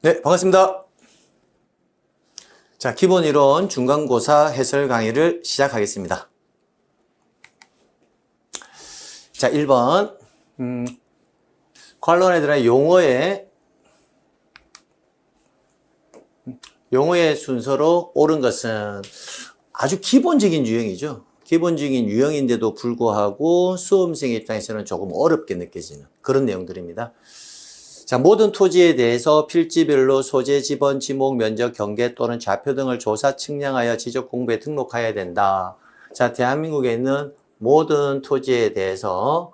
네, 반갑습니다. 자, 기본 이론 중간고사 해설 강의를 시작하겠습니다. 자, 1번. 관론애들의 용어의 순서로 옳은 것은 아주 기본적인 유형이죠. 기본적인 유형인데도 불구하고 수험생 입장에서는 조금 어렵게 느껴지는 그런 내용들입니다. 자, 모든 토지에 대해서 필지별로 소재, 지번, 지목, 면적, 경계 또는 좌표 등을 조사, 측량하여 지적 공부에 등록해야 된다. 자, 대한민국에 있는 모든 토지에 대해서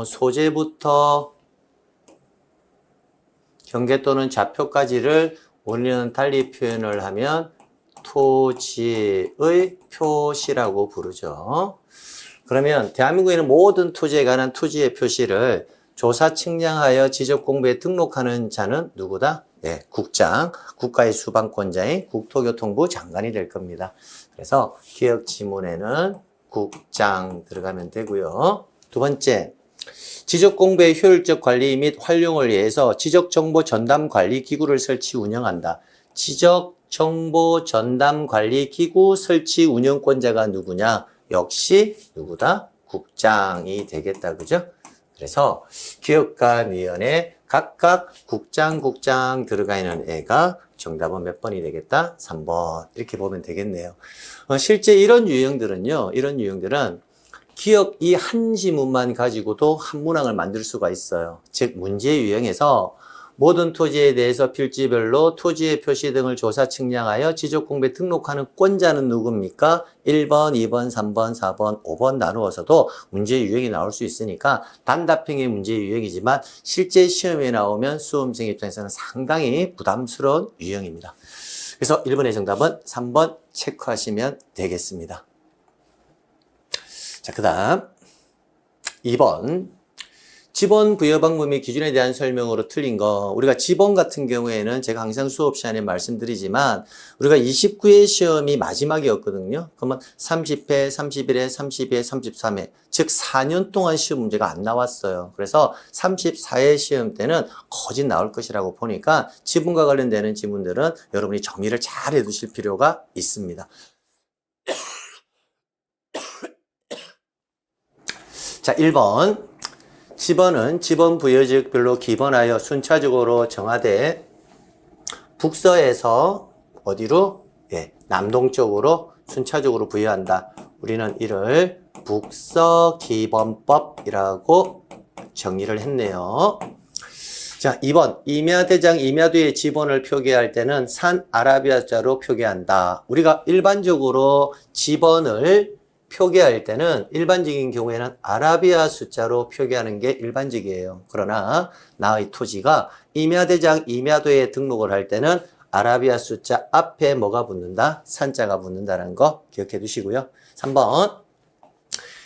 소재부터 경계 또는 좌표까지를 우리는 달리 표현을 하면 토지의 표시라고 부르죠. 그러면 대한민국에 있는 모든 토지에 관한 토지의 표시를 조사 측량하여 지적 공부에 등록하는 자는 누구다? 네, 국장, 국가의 수반권자인 국토교통부 장관이 될 겁니다. 그래서 기억 지문에는 국장 들어가면 되고요. 두 번째, 지적 공부의 효율적 관리 및 활용을 위해서 지적 정보 전담 관리 기구를 설치 운영한다. 지적 정보 전담 관리 기구 설치 운영권자가 누구냐? 역시 누구다? 국장이 되겠다. 그죠? 그래서 기업관위원회 각각 국장 들어가 있는 애가 정답은 몇 번이 되겠다? 3번. 이렇게 보면 되겠네요. 실제 이런 유형들은 기억 이 한 지문만 가지고도 한 문항을 만들 수가 있어요. 즉 문제 유형에서 모든 토지에 대해서 필지별로 토지의 표시 등을 조사 측량하여 지적 공부에 등록하는 권자는 누굽니까? 1번, 2번, 3번, 4번, 5번 나누어서도 문제 유형이 나올 수 있으니까 단답형의 문제 유형이지만 실제 시험에 나오면 수험생 입장에서는 상당히 부담스러운 유형입니다. 그래서 1번의 정답은 3번 체크하시면 되겠습니다. 자, 그 다음 2번 지번 부여 방법 및 기준에 대한 설명으로 틀린 거. 우리가 지번 같은 경우에는 제가 항상 수업 시간에 말씀드리지만 우리가 29회 시험이 마지막이었거든요. 그러면 30회, 31회, 32회, 33회 즉 4년 동안 시험 문제가 안 나왔어요. 그래서 34회 시험 때는 거짓 나올 것이라고 보니까 지분과 관련되는 지문들은 여러분이 정리를 잘 해두실 필요가 있습니다. 자, 1번 지번은 지번 부여지역별로 기번하여 순차적으로 정하되 북서에서 어디로? 예, 남동쪽으로 순차적으로 부여한다. 우리는 이를 북서기번법이라고 정의를 했네요. 자, 2번 임야대장 임야도의 지번을 표기할 때는 산 아라비아자로 표기한다. 우리가 일반적으로 지번을 표기할 때는 일반적인 경우에는 아라비아 숫자로 표기하는 게 일반적이에요. 그러나 나의 토지가 임야대장 임야도에 등록을 할 때는 아라비아 숫자 앞에 뭐가 붙는다? 산자가 붙는다는 거 기억해 두시고요. 3번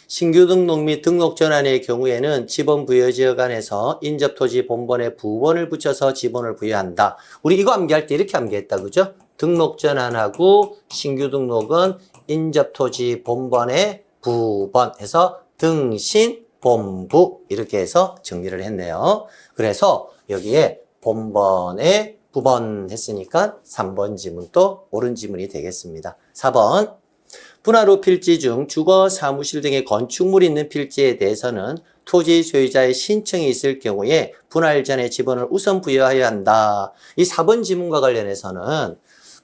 신규 등록 및 등록 전환의 경우에는 지번 부여 지역 안에서 인접토지 본번에 부번을 붙여서 지번을 부여한다. 우리 이거 암기할 때 이렇게 암기했다. 그죠? 등록 전환하고 신규 등록은 인접토지 본번에 부번 해서 등신 본부 이렇게 해서 정리를 했네요. 그래서 여기에 본번에 부번 했으니까 3번 지문도 옳은 지문이 되겠습니다. 4번 분할 후 필지 중 주거, 사무실 등의 건축물이 있는 필지에 대해서는 토지 소유자의 신청이 있을 경우에 분할 전에 지번을 우선 부여해야 한다. 이 4번 지문과 관련해서는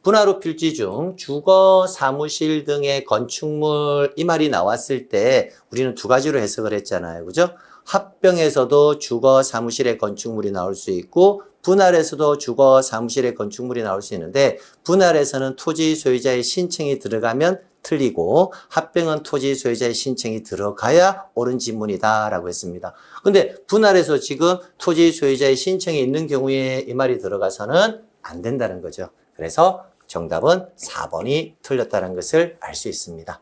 분할 후 필지 중 주거, 사무실 등의 건축물 이 말이 나왔을 때 우리는 두 가지로 해석을 했잖아요. 그죠? 합병에서도 주거, 사무실의 건축물이 나올 수 있고 분할에서도 주거, 사무실의 건축물이 나올 수 있는데 분할에서는 토지 소유자의 신청이 들어가면 틀리고 합병은 토지 소유자의 신청이 들어가야 옳은 지문이다라고 했습니다. 근데 분할에서 지금 토지 소유자의 신청이 있는 경우에 이 말이 들어가서는 안 된다는 거죠. 그래서 정답은 4번이 틀렸다는 것을 알 수 있습니다.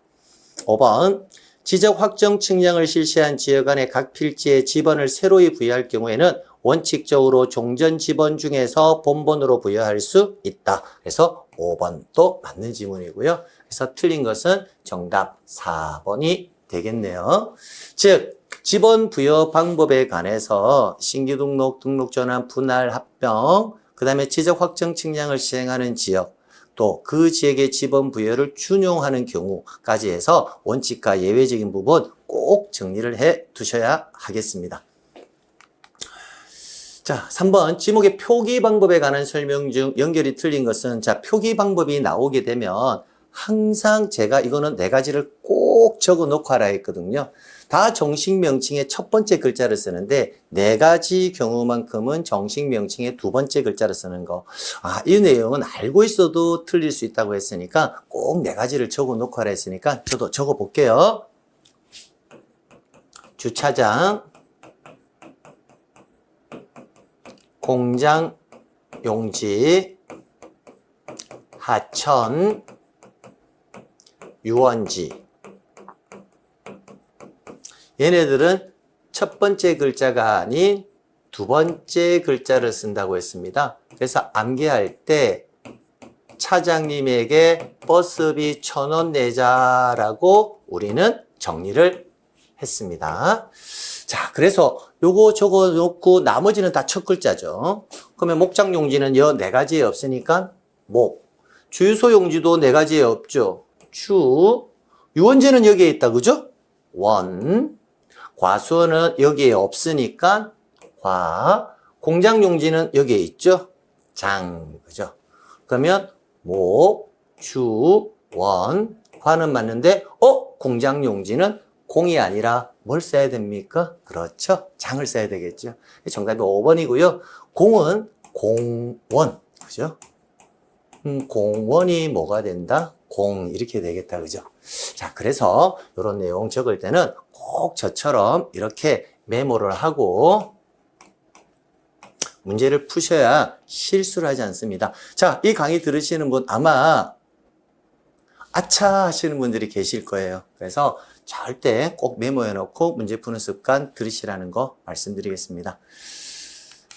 5번 지적 확정 측량을 실시한 지역 안에 각 필지에 지번을 새로이 부여할 경우에는 원칙적으로 종전 지번 중에서 본번으로 부여할 수 있다. 그래서 5번도 맞는 지문이고요. 그래서 틀린 것은 정답 4번이 되겠네요. 즉 지번 부여 방법에 관해서 신규 등록, 등록 전환, 분할, 합병 그 다음에 지적 확정 측량을 시행하는 지역, 또 그 지역의 지번 부여를 준용하는 경우까지 해서 원칙과 예외적인 부분 꼭 정리를 해 두셔야 하겠습니다. 자, 3번 지목의 표기 방법에 관한 설명 중 연결이 틀린 것은, 자, 표기 방법이 나오게 되면 항상 제가 이거는 4가지를 꼭 적어 놓고 하라 했거든요. 다 정식 명칭의 첫 번째 글자를 쓰는데 4가지 경우만큼은 정식 명칭의 2번째 글자를 쓰는 거. 아, 이 내용은 알고 있어도 틀릴 수 있다고 했으니까 꼭 4가지를 적어 놓고 하라 했으니까 저도 적어 볼게요. 주차장, 공장 용지, 하천, 유원지. 얘네들은 첫 번째 글자가 아닌 2번째 글자를 쓴다고 했습니다. 그래서 암기할 때 차장님에게 버스비 1,000원 내자라고 우리는 정리를 했습니다. 자, 그래서 요거 적어 놓고 나머지는 다 첫 글자죠. 그러면 목장 용지는 여 4가지에 없으니까 목. 주유소 용지도 4가지에 없죠. 추. 유원지는 여기에 있다, 그죠? 원. 과수원은 여기에 없으니까 과. 공장 용지는 여기에 있죠? 장. 그죠? 그러면 목, 추, 원, 과는 맞는데 공장 용지는 공이 아니라 뭘 써야 됩니까? 그렇죠. 장을 써야 되겠죠. 정답이 5번이고요. 공은 공원. 그죠? 공원이 뭐가 된다? 공. 이렇게 되겠다. 그죠? 자, 그래서 이런 내용 적을 때는 꼭 저처럼 이렇게 메모를 하고 문제를 푸셔야 실수를 하지 않습니다. 자, 이 강의 들으시는 분 아마 아차 하시는 분들이 계실 거예요. 그래서 절대 꼭 메모해 놓고 문제 푸는 습관 들으시라는 거 말씀드리겠습니다.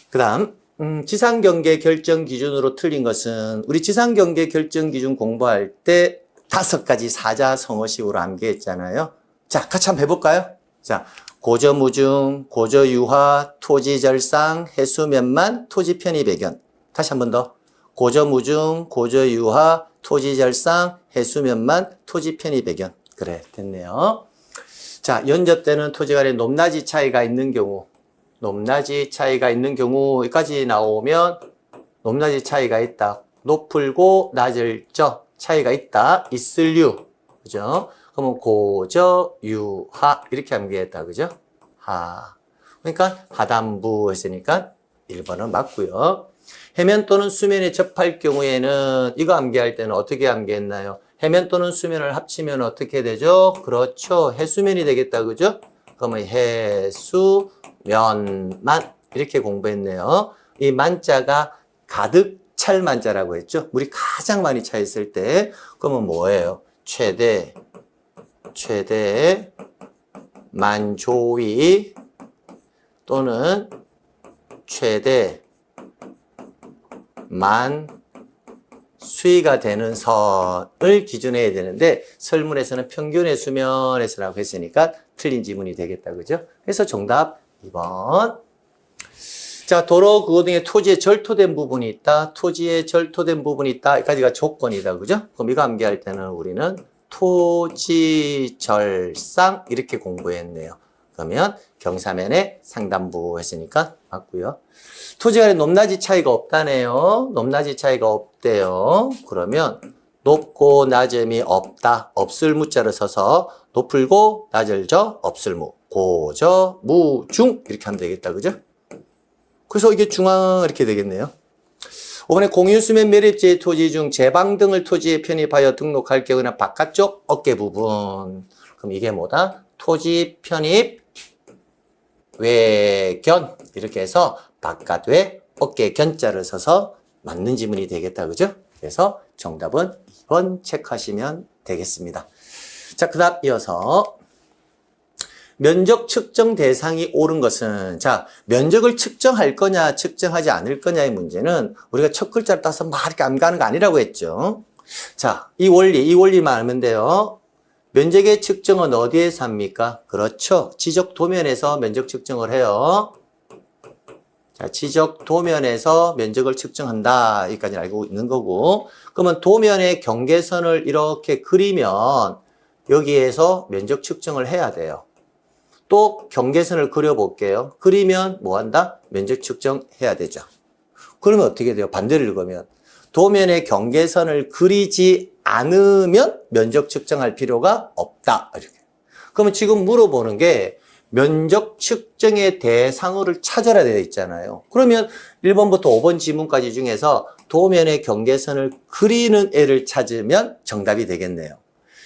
그 다음 지상경계 결정 기준으로 틀린 것은, 우리 지상경계 결정 기준 공부할 때 5가지 사자성어식으로 암기했잖아요. 자, 같이 한번 해볼까요? 자, 고저무중, 고저유화, 토지절상, 해수면만, 토지편입배견. 다시 한 번 더. 고저무중, 고저유화, 토지절상, 해수면만, 토지편입배견. 그래, 됐네요. 자, 연접 때는 토지 간의 높낮이 차이가 있는 경우, 높낮이 차이가 있는 경우까지 나오면 높낮이 차이가 있다. 높을고 낮을 저 차이가 있다. 있을류. 그죠? 그러면 고저, 유하. 이렇게 암기했다. 그죠? 하. 그러니까 하단부 했으니까 1번은 맞고요. 해면 또는 수면에 접할 경우에는 이거 암기할 때는 어떻게 암기했나요? 해면 또는 수면을 합치면 어떻게 되죠? 그렇죠. 해수면이 되겠다. 그죠? 그러면 해수면만 이렇게 공부했네요. 이 만자가 가득 찰 만자라고 했죠. 물이 가장 많이 차 있을 때. 그러면 뭐예요? 최대 만조위 또는 최대 만 수위가 되는 선을 기준해야 되는데 설문에서는 평균의 수면에서라고 했으니까 틀린 지문이 되겠다. 그죠? 그래서 정답 2번. 자, 도로 그거 등에 토지에 절토된 부분이 있다. 토지에 절토된 부분이 있다. 여기까지가 조건이다. 그죠? 그럼 이거 암기할 때는 우리는 토지절상 이렇게 공부했네요. 그러면 경사면의 상단부 했으니까 맞고요. 토지 간의 높낮이 차이가 없다네요. 높낮이 차이가 없대요. 그러면 높고 낮음이 없다. 없을 무자를 써서 높을고 낮을 저 없을 무. 고저 무중 이렇게 하면 되겠다. 그죠? 그래서 이게 중앙 이렇게 되겠네요. 5번에 공유수면 매립지의 토지 중 제방 등을 토지에 편입하여 등록할 경우는 바깥쪽 어깨 부분. 그럼 이게 뭐다? 토지 편입 외견 이렇게 해서 바깥외 어깨 견자를 써서 맞는 지문이 되겠다. 그죠? 그래서 정답은 2번 체크하시면 되겠습니다. 자, 그 다음 이어서 면적 측정 대상이 옳은 것은, 자, 면적을 측정할 거냐 측정하지 않을 거냐의 문제는 우리가 첫 글자를 따서 막 이렇게 암기하는 거 아니라고 했죠. 자, 이 원리만 알면 돼요. 면적의 측정은 어디에서 합니까? 그렇죠. 지적 도면에서 면적 측정을 해요. 자, 지적 도면에서 면적을 측정한다. 여기까지 알고 있는 거고. 그러면 도면의 경계선을 이렇게 그리면 여기에서 면적 측정을 해야 돼요. 또 경계선을 그려볼게요. 그리면 뭐 한다? 면적 측정해야 되죠. 그러면 어떻게 돼요? 반대로 읽으면 도면의 경계선을 그리지 않으면 면적 측정할 필요가 없다. 이렇게. 그러면 지금 물어보는 게 면적 측정의 대상어를 찾아라 되어 있잖아요. 그러면 1번부터 5번 지문까지 중에서 도면의 경계선을 그리는 애를 찾으면 정답이 되겠네요.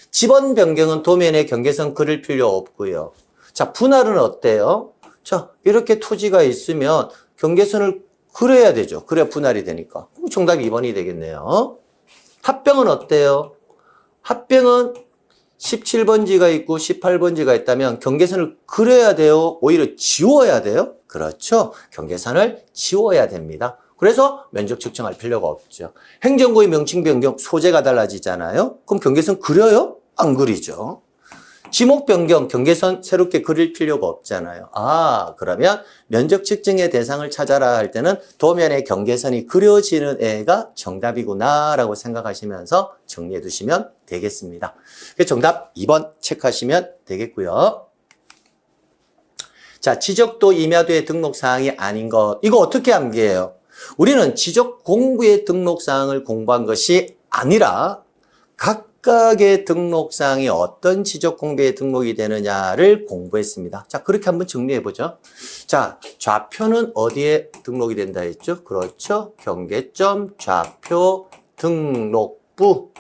지번 변경은 도면의 경계선 그릴 필요 없고요. 자, 분할은 어때요? 자, 이렇게 토지가 있으면 경계선을 그려야 되죠. 그래야 분할이 되니까. 정답이 2번이 되겠네요. 합병은 어때요? 합병은 17번지가 있고 18번지가 있다면 경계선을 그려야 돼요? 오히려 지워야 돼요? 그렇죠. 경계선을 지워야 됩니다. 그래서 면적 측정할 필요가 없죠. 행정구의 명칭 변경 소재가 달라지잖아요. 그럼 경계선 그려요? 안 그리죠. 지목 변경 경계선 새롭게 그릴 필요가 없잖아요. 아, 그러면 면적 측정의 대상을 찾아라 할 때는 도면의 경계선이 그려지는 애가 정답이구나 라고 생각하시면서 정리해 두시면 되겠습니다. 정답 2번 체크하시면 되겠고요. 자, 지적도 임야도의 등록사항이 아닌 것. 이거 어떻게 암기해요? 우리는 지적 공부의 등록사항을 공부한 것이 아니라 각각의 등록사항이 어떤 지적 공부에 등록이 되느냐를 공부했습니다. 자, 그렇게 한번 정리해보죠. 자, 좌표는 어디에 등록이 된다 했죠? 그렇죠. 경계점 좌표 등록부.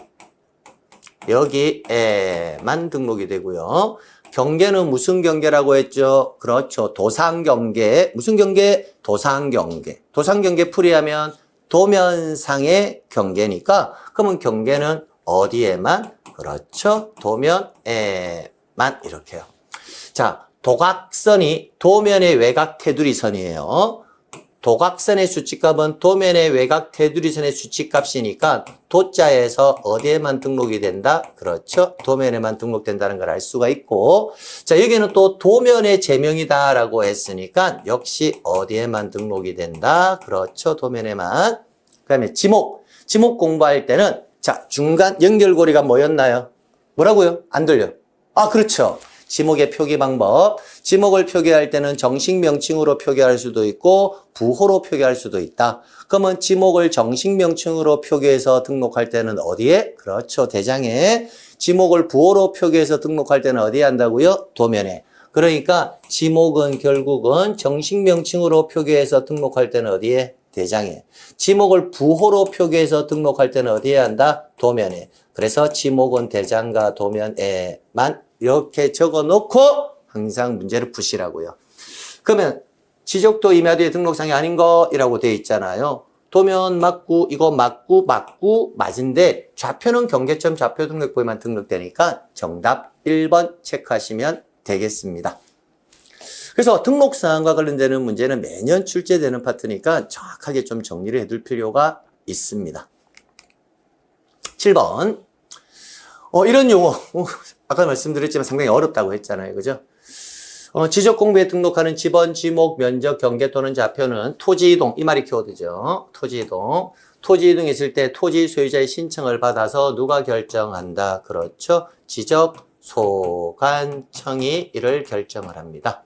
여기에만 등록이 되고요. 경계는 무슨 경계라고 했죠? 그렇죠. 도상경계. 무슨 경계? 도상경계. 도상경계 풀이하면 도면상의 경계니까 그러면 경계는 어디에만? 그렇죠. 도면에만 이렇게요. 자, 도각선이 도면의 외곽 테두리선이에요. 도각선의 수치값은 도면의 외곽 테두리선의 수치값이니까 도자에서 어디에만 등록이 된다? 그렇죠. 도면에만 등록된다는 걸 알 수가 있고 자, 여기는 또 도면의 제명이다라고 했으니까 역시 어디에만 등록이 된다? 그렇죠. 도면에만. 그 다음에 지목. 지목 공부할 때는 자, 중간 연결고리가 뭐였나요? 뭐라고요? 안 들려. 아, 그렇죠. 지목의 표기 방법. 지목을 표기할 때는 정식 명칭으로 표기할 수도 있고 부호로 표기할 수도 있다. 그러면 지목을 정식 명칭으로 표기해서 등록할 때는 어디에? 그렇죠. 대장에. 지목을 부호로 표기해서 등록할 때는 어디에 한다고요? 도면에. 그러니까 지목은 결국은 정식 명칭으로 표기해서 등록할 때는 어디에? 대장에. 지목을 부호로 표기해서 등록할 때는 어디에 한다? 도면에. 그래서 지목은 대장과 도면에만 이렇게 적어 놓고 항상 문제를 푸시라고요. 그러면 지적도 임야도의 등록상이 아닌 거이라고 되어 있잖아요. 도면 맞고 이거 맞고 맞은데 좌표는 경계점 좌표 등록부에만 등록되니까 정답 1번 체크하시면 되겠습니다. 그래서 등록사항과 관련되는 문제는 매년 출제되는 파트니까 정확하게 좀 정리를 해둘 필요가 있습니다. 7번. 이런 용어. 아까 말씀드렸지만 상당히 어렵다고 했잖아요. 그죠? 지적 공부에 등록하는 지번, 지목, 면적, 경계 또는 좌표는 토지 이동. 이 말이 키워드죠. 토지 이동. 토지 이동이 있을 때 토지 소유자의 신청을 받아서 누가 결정한다? 그렇죠. 지적 소관청이 이를 결정을 합니다.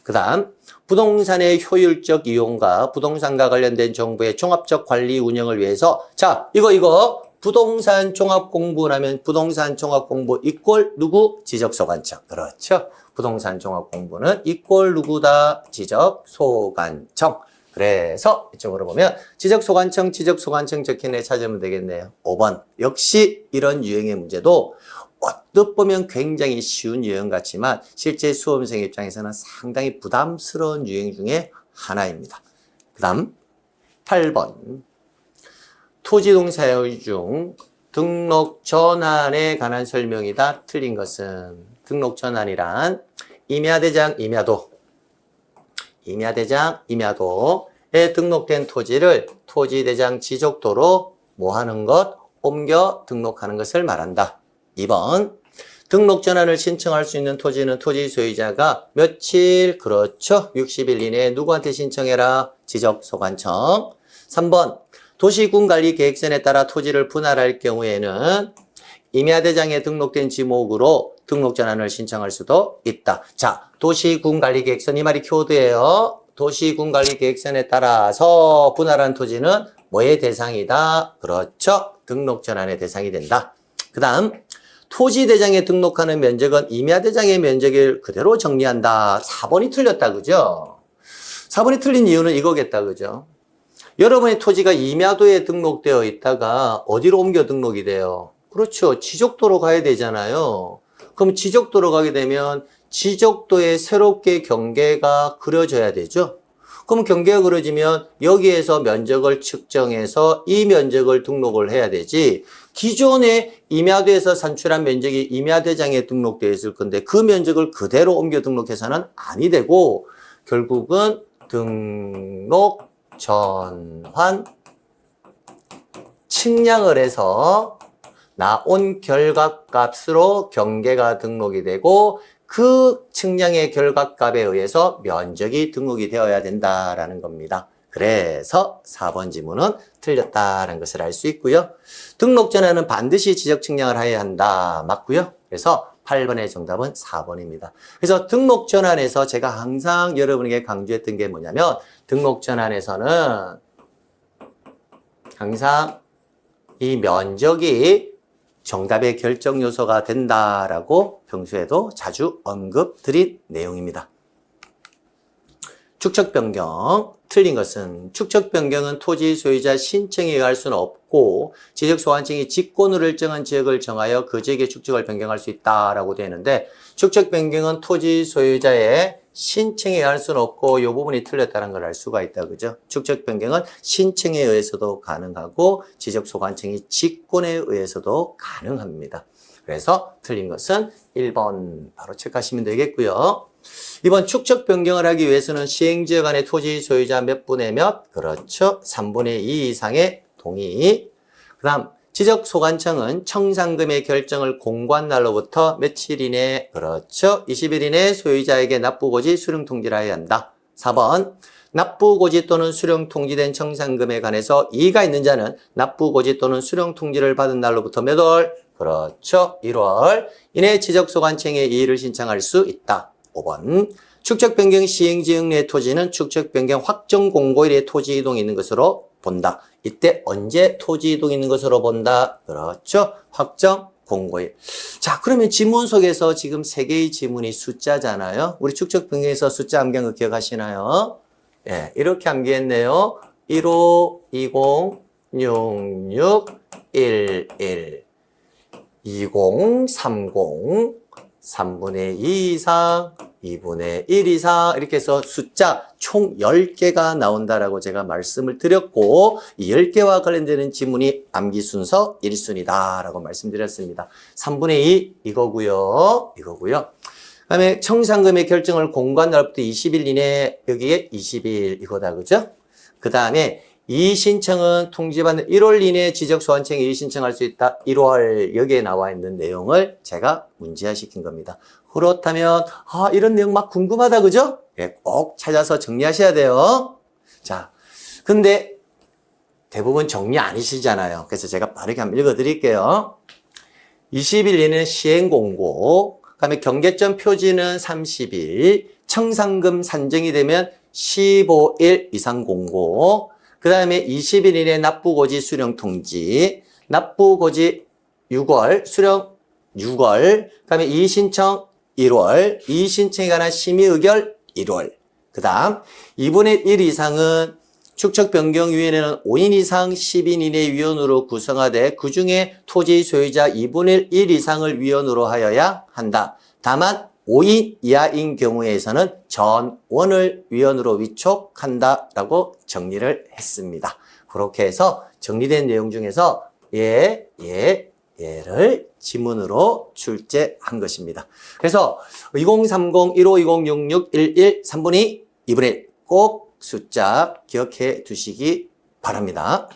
그 다음 부동산의 효율적 이용과 부동산과 관련된 정부의 종합적 관리 운영을 위해서 자 이거 부동산 종합공부라면 부동산 종합공부 이꼴 누구? 지적소관청. 그렇죠. 부동산 종합공부는 이꼴 누구다? 지적소관청. 그래서 이쪽으로 보면 지적소관청 적힌 애 찾으면 되겠네요. 5번. 역시 이런 유형의 문제도 어떻게 보면 굉장히 쉬운 유형 같지만 실제 수험생 입장에서는 상당히 부담스러운 유형 중에 하나입니다. 그 다음 8번. 토지이동 사유 중 등록 전환에 관한 설명이다. 틀린 것은 등록 전환이란 임야대장, 임야도에 등록된 토지를 토지대장 지적도로 뭐 하는 것? 옮겨 등록하는 것을 말한다. 2번. 등록 전환을 신청할 수 있는 토지는 토지 소유자가 며칠? 그렇죠. 60일 이내에 누구한테 신청해라? 지적소관청. 3번 도시군관리계획선에 따라 토지를 분할할 경우에는 임야대장에 등록된 지목으로 등록 전환을 신청할 수도 있다. 자, 도시군관리계획선 이 말이 키워드예요. 도시군관리계획선에 따라서 분할한 토지는 뭐의 대상이다? 그렇죠. 등록 전환의 대상이 된다. 그 다음 토지대장에 등록하는 면적은 임야대장의 면적을 그대로 정리한다. 4번이 틀렸다. 그죠? 4번이 틀린 이유는 이거겠다. 그죠? 여러분의 토지가 임야도에 등록되어 있다가 어디로 옮겨 등록이 돼요? 그렇죠. 지적도로 가야 되잖아요. 그럼 지적도로 가게 되면 지적도에 새롭게 경계가 그려져야 되죠. 그럼 경계가 그려지면 여기에서 면적을 측정해서 이 면적을 등록을 해야 되지. 기존에 임야도에서 산출한 면적이 임야대장에 등록되어 있을 건데 그 면적을 그대로 옮겨 등록해서는 아니 되고 결국은 등록 전환 측량을 해서 나온 결과값으로 경계가 등록이 되고 그 측량의 결과값에 의해서 면적이 등록이 되어야 된다라는 겁니다. 그래서 4번 지문은 틀렸다는 것을 알 수 있고요. 등록 전환은 반드시 지적 측량을 해야 한다. 맞고요. 그래서 8번의 정답은 4번입니다. 그래서 등록 전환에서 제가 항상 여러분에게 강조했던 게 뭐냐면 등록 전환에서는 항상 이 면적이 정답의 결정 요소가 된다라고 평소에도 자주 언급드린 내용입니다. 축척 변경. 틀린 것은 축척 변경은 토지 소유자 신청에 의할 수는 없고 지적소관청이 직권으로 정한 지역을 정하여 그 지역의 축척을 변경할 수 있다라고 되어 있는데 축척 변경은 토지 소유자의 신청에 의할 수는 없고 이 부분이 틀렸다는 걸 알 수가 있다. 그죠? 축척 변경은 신청에 의해서도 가능하고 지적소관청이 직권에 의해서도 가능합니다. 그래서 틀린 것은 1번 바로 체크하시면 되겠고요. 이번 축척 변경을 하기 위해서는 시행지역 안에 토지 소유자 몇 분의 몇? 그렇죠. 3분의 2 이상의 동의. 그 다음 지적소관청은 청산금의 결정을 공고한 날로부터 며칠 이내? 그렇죠. 20일 이내 소유자에게 납부고지 수령통지를 해야 한다. 4번 납부고지 또는 수령통지된 청산금에 관해서 이의가 있는 자는 납부고지 또는 수령통지를 받은 날로부터 몇 월? 그렇죠. 1월 이내 지적소관청에 이의를 신청할 수 있다. 5번 축척변경 시행지역 내 토지는 축척변경 확정 공고일에 토지 이동이 있는 것으로 본다. 이때 언제 토지 이동이 있는 것으로 본다? 그렇죠. 확정 공고일. 자, 그러면 지문 속에서 지금 3개의 지문이 숫자잖아요. 우리 축척변경에서 숫자 암기한 거 기억하시나요? 예, 이렇게 암기했네요. 15, 20, 66, 11, 20, 30, 3분의 2 이상, 2분의 1 이상 이렇게 해서 숫자 총 10개가 나온다라고 제가 말씀을 드렸고 이 10개와 관련되는 지문이 암기 순서 1순위다 라고 말씀드렸습니다. 3분의 2 이거고요. 그다음에 청산금의 결정을 공고한 날부터 20일 이내 여기에 20일 이거다. 그죠? 그 다음에 이 신청은 통지받는 1월 이내에 지적소관청에 이 신청할 수 있다. 1월 여기에 나와 있는 내용을 제가 문제화시킨 겁니다. 그렇다면 이런 내용 막 궁금하다. 그죠? 예, 꼭 찾아서 정리하셔야 돼요. 자, 근데 대부분 정리 아니시잖아요. 그래서 제가 빠르게 한번 읽어드릴게요. 20일 이내는 시행공고, 그 다음에 경계점 표지는 30일, 청산금 산정이 되면 15일 이상 공고, 그 다음에 20일 이내 납부고지 수령 통지, 납부고지 6월, 수령 6월, 그 다음에 이의신청 1월, 이의신청에 관한 심의의결 1월, 그 다음 2분의 1 이상은 축척변경위원회는 5인 이상 10인 이내 위원으로 구성하되 그 중에 토지 소유자 2분의 1 이상을 위원으로 하여야 한다. 다만 5인 이하인 경우에서는 전원을 위원으로 위촉한다라고 정리를 했습니다. 그렇게 해서 정리된 내용 중에서 얘를 지문으로 출제한 것입니다. 그래서 2030, 15, 20, 66, 11, 3분의 2, 2분의 1 꼭 숫자 기억해 두시기 바랍니다.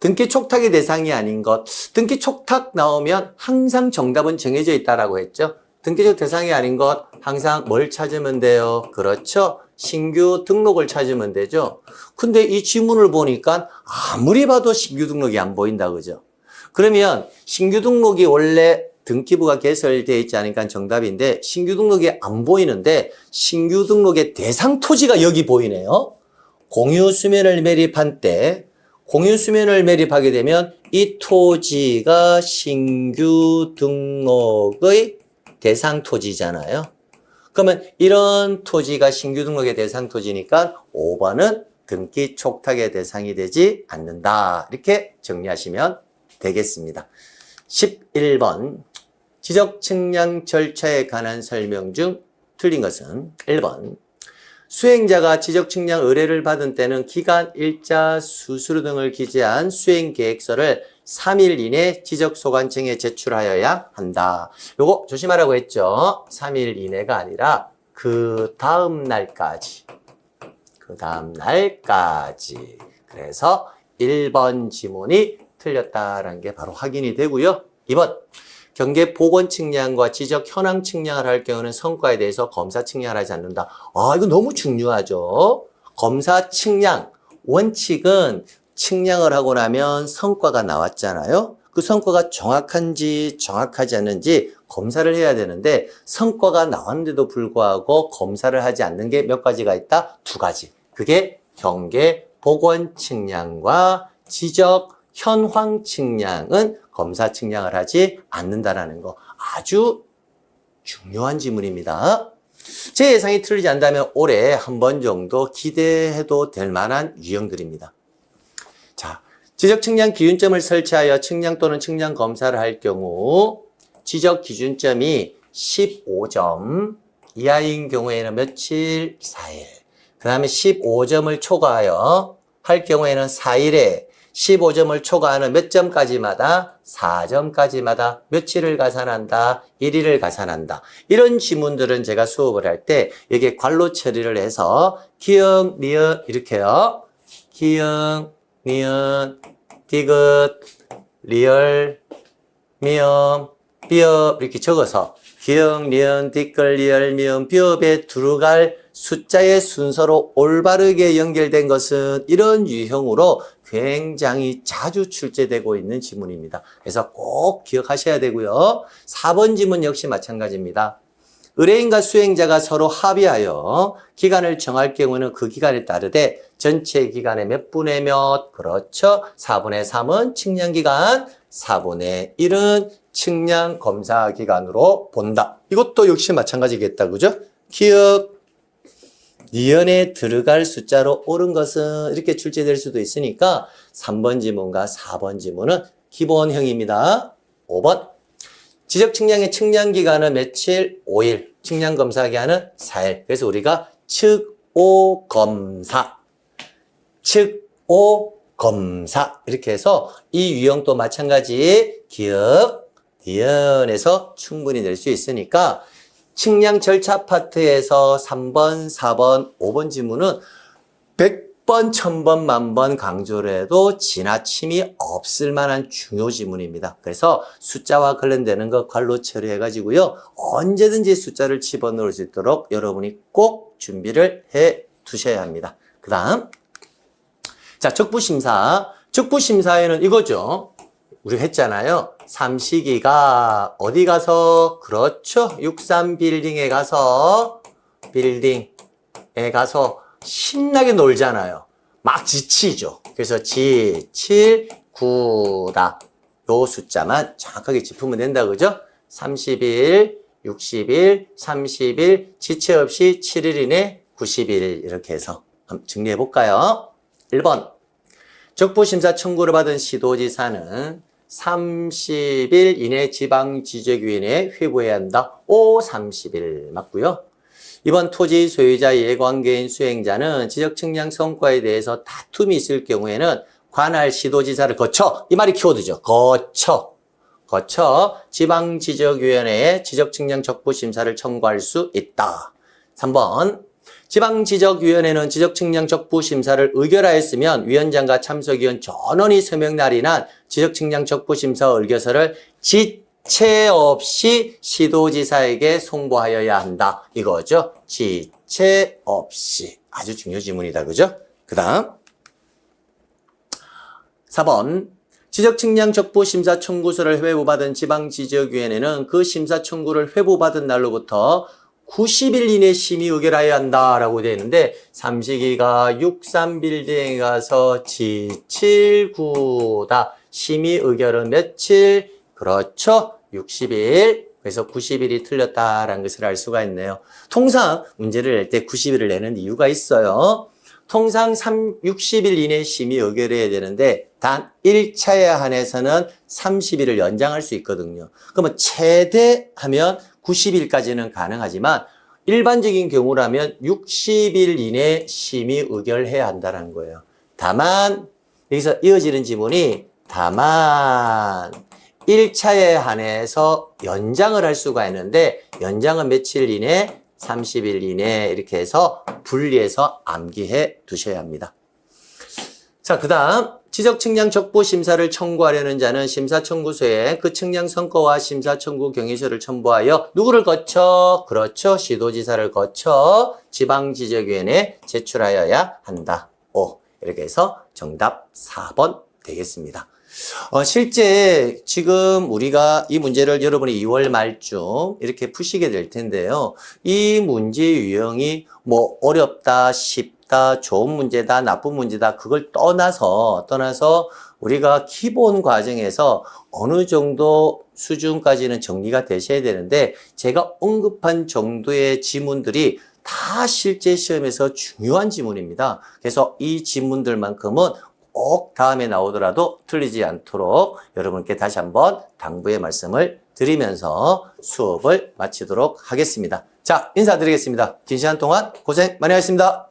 등기 촉탁의 대상이 아닌 것. 등기 촉탁 나오면 항상 정답은 정해져 있다라고 했죠. 등기적 대상이 아닌 것 항상 뭘 찾으면 돼요? 그렇죠. 신규 등록을 찾으면 되죠. 근데 이 지문을 보니까 아무리 봐도 신규 등록이 안 보인다, 그죠? 그러면 신규 등록이 원래 등기부가 개설되어 있지 않으니까 정답인데 신규 등록이 안 보이는데 신규 등록의 대상 토지가 여기 보이네요. 공유 수면을 매립한 때 공유 수면을 매립하게 되면 이 토지가 신규 등록의 대상 토지잖아요. 그러면 이런 토지가 신규 등록의 대상 토지니까 5번은 등기 촉탁의 대상이 되지 않는다. 이렇게 정리하시면 되겠습니다. 11번 지적 측량 절차에 관한 설명 중 틀린 것은 1번 수행자가 지적 측량 의뢰를 받은 때는 기간, 일자, 수수료 등을 기재한 수행계획서를 3일 이내 지적소관청에 제출하여야 한다. 요거 조심하라고 했죠. 3일 이내가 아니라 그 다음 날까지. 그래서 1번 지문이 틀렸다라는 게 바로 확인이 되고요. 2번 경계 보건 측량과 지적 현황 측량을 할 경우는 성과에 대해서 검사 측량을 하지 않는다. 이거 너무 중요하죠. 검사 측량 원칙은 측량을 하고 나면 성과가 나왔잖아요. 그 성과가 정확한지 정확하지 않은지 검사를 해야 되는데 성과가 나왔는데도 불구하고 검사를 하지 않는 게 몇 가지가 있다? 2가지. 그게 경계 보건 측량과 지적 현황 측량은 검사 측량을 하지 않는다라는 거 아주 중요한 지문입니다. 제 예상이 틀리지 않다면 올해 한 번 정도 기대해도 될 만한 유형들입니다. 자, 지적 측량 기준점을 설치하여 측량 또는 측량 검사를 할 경우 지적 기준점이 15점 이하인 경우에는 며칠? 4일. 그 다음에 15점을 초과하여 할 경우에는 4일에 15점을 초과하는 몇 점까지마다? 4점까지마다 며칠을 가산한다? 1일을 가산한다. 이런 지문들은 제가 수업을 할 때 여기에 괄호 처리를 해서 기역, 니은 이렇게요. 기역, 니은, 디귿, 리얼, 미음, 비읍 이렇게 적어서 기역, 니은, 디귿, 리얼, 미음, 비읍에 들어갈 숫자의 순서로 올바르게 연결된 것은 이런 유형으로 굉장히 자주 출제되고 있는 지문입니다. 그래서 꼭 기억하셔야 되고요. 4번 지문 역시 마찬가지입니다. 의뢰인과 수행자가 서로 합의하여 기간을 정할 경우는 그 기간에 따르되 전체 기간의 몇 분의 몇? 그렇죠. 4분의 3은 측량기간, 4분의 1은 측량검사기간으로 본다. 이것도 역시 마찬가지겠다. 그죠? 기억, 니은에 들어갈 숫자로 옳은 것은 이렇게 출제될 수도 있으니까 3번 지문과 4번 지문은 기본형입니다. 5번 지적 측량의 측량기간은 며칠? 5일. 측량검사기간은 4일. 그래서 우리가 측오검사 이렇게 해서 이 유형도 마찬가지 기억, 니은에서 충분히 낼 수 있으니까 측량 절차 파트에서 3번, 4번, 5번 지문은 100번, 1000번, 만번 강조를 해도 지나침이 없을 만한 중요 지문입니다. 그래서 숫자와 관련되는 거 괄호 처리해가지고요. 언제든지 숫자를 집어넣을 수 있도록 여러분이 꼭 준비를 해 두셔야 합니다. 그 다음 자, 적부심사. 적부심사에는 이거죠. 우리가 했잖아요. 삼식이가 어디 가서? 그렇죠. 63빌딩에 가서 신나게 놀잖아요. 막 지치죠. 그래서 지칠구다. 요 숫자만 정확하게 짚으면 된다. 그죠? 30일, 60일, 30일, 지체 없이 7일 이내 90일 이렇게 해서 한번 정리해 볼까요? 1번. 적부심사 청구를 받은 시도지사는 30일 이내 지방지적위원회에 회부해야 한다. 30일 맞고요. 이번 토지 소유자 이해관계인 수행자는 지적측량 성과에 대해서 다툼이 있을 경우에는 관할 시도지사를 거쳐, 이 말이 키워드죠. 거쳐 지방지적위원회에 지적측량 적부심사를 청구할 수 있다. 3번 지방지적위원회는 지적측량적부심사를 의결하였으면 위원장과 참석위원 전원이 서명 날인한 지적측량적부심사 의결서를 지체 없이 시도지사에게 송부하여야 한다. 이거죠. 지체 없이. 아주 중요 지문이다. 그죠? 그 다음 4번 지적측량적부심사 청구서를 회부받은 지방지적위원회는 그 심사 청구를 회부받은 날로부터 90일 이내 심의 의결하여야 한다라고 되어 있는데 삼식이가 63빌딩에 가서 G79다. 심의 의결은 며칠? 그렇죠. 60일. 그래서 90일이 틀렸다라는 것을 알 수가 있네요. 통상 문제를 낼 때 90일을 내는 이유가 있어요. 통상 60일 이내 심의 의결해야 되는데 단 1차에 한해서는 30일을 연장할 수 있거든요. 그러면 최대하면 90일까지는 가능하지만 일반적인 경우라면 60일 이내 심의 의결해야 한다는 거예요. 다만 여기서 이어지는 지문이 다만 1차에 한해서 연장을 할 수가 있는데 연장은 며칠 이내? 30일 이내 이렇게 해서 분리해서 암기해 두셔야 합니다. 자, 그 다음 지적측량적부심사를 청구하려는 자는 심사청구서에 그 측량 성과와 심사청구 경위서를 첨부하여 누구를 거쳐? 그렇죠. 시도지사를 거쳐 지방지적위원회에 제출하여야 한다. 오, 이렇게 해서 정답 4번 되겠습니다. 실제 지금 우리가 이 문제를 여러분이 2월 말쯤 이렇게 푸시게 될 텐데요. 이 문제 유형이 뭐 어렵다, 쉽다, 좋은 문제다, 나쁜 문제다 그걸 떠나서 우리가 기본 과정에서 어느 정도 수준까지는 정리가 되셔야 되는데 제가 언급한 정도의 지문들이 다 실제 시험에서 중요한 지문입니다. 그래서 이 지문들만큼은 꼭 다음에 나오더라도 틀리지 않도록 여러분께 다시 한번 당부의 말씀을 드리면서 수업을 마치도록 하겠습니다. 자, 인사드리겠습니다. 긴 시간 동안 고생 많이 하셨습니다.